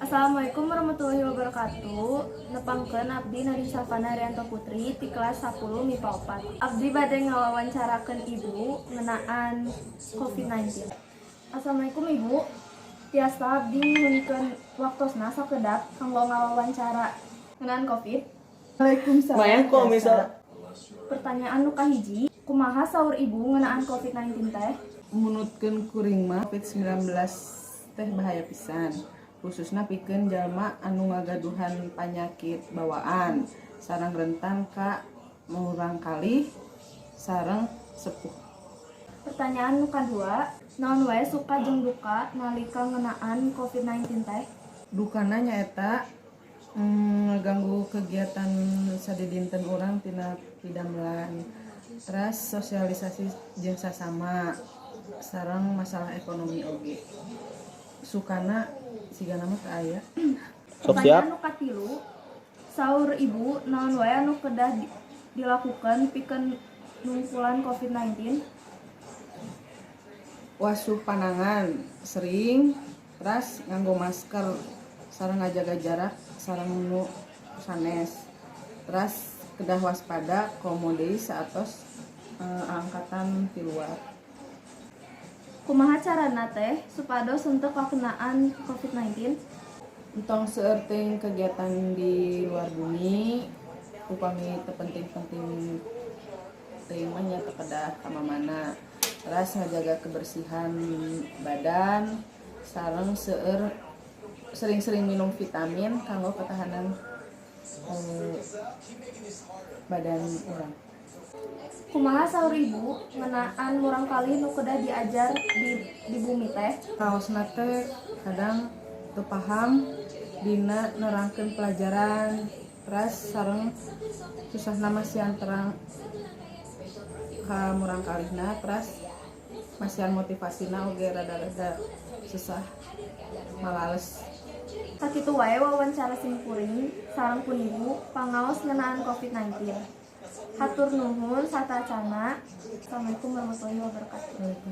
Assalamualaikum warahmatullahi wabarakatuh. Nepangkeun abdi Nadi Savana Rianto Putri ti kelas 10 MIPA 4. Abdi bade ngawawancarakeun ibu ngeunaan COVID-19. Assalamualaikum ibu. Tiasa abdi nyuhunkeun waktosna sakedap kanggo ngawawancara ngeunaan COVID. Waalaikumsalam. Mayan kok misal Pertanyaan nu kahiji, kumaha saur ibu ngeunaan COVID-19 teh? Menurutkeun kuring mah COVID-19 teh bahaya pisan, khususna pikeun jalma anu ngagaduhan panyakit bawaan sareng rentan ka murangkalih sareng sepuh. Pertanyaan nu kadua, naon wae suka jeung duka nalika ngeunaan COVID-19 teh? Dukana nyaeta ngaganggu kegiatan sadidinten urang tina pidamelan, terus sosialisasi jeung sasama sareng masalah ekonomi oge. Sukana sigana mah teu aya. Pertanyaan nu katilu, saur ibu naon wae anu kedah dilakukan pikeun nungkulan COVID-19? Wasuh panangan sering, terus nganggo masker sareng ngajaga jarak sareng nu sanes, terus kedah waspada komo deui saatos angkatan ti luar. Kumaha carana teh supados henteu kakenaan COVID-19? Entong seueur teuing kegiatan di luar bumi upami teu penting-penting teuing mah nya teu kedah ka mamana. Terus ngajaga kebersihan badan sareng seueur sering-sering minum vitamin kanggo ketahanan badan urang. Kumaha saur ibu ngeunaan murangkalih nu kedah diajar di bumi teh? Kaosna teh kadang teu paham dina nerangkeun pelajaran, terus sareng susahna masihan terang ka murangkalihna, terus masihan motivasina oge rada-rada susah malales. Sakitu wae wawancara simkuring sareng pun ibu pangaos ngeunaan COVID-19. Hatur nuhun satacana. Assalamualaikum warahmatullahi wabarakatuh.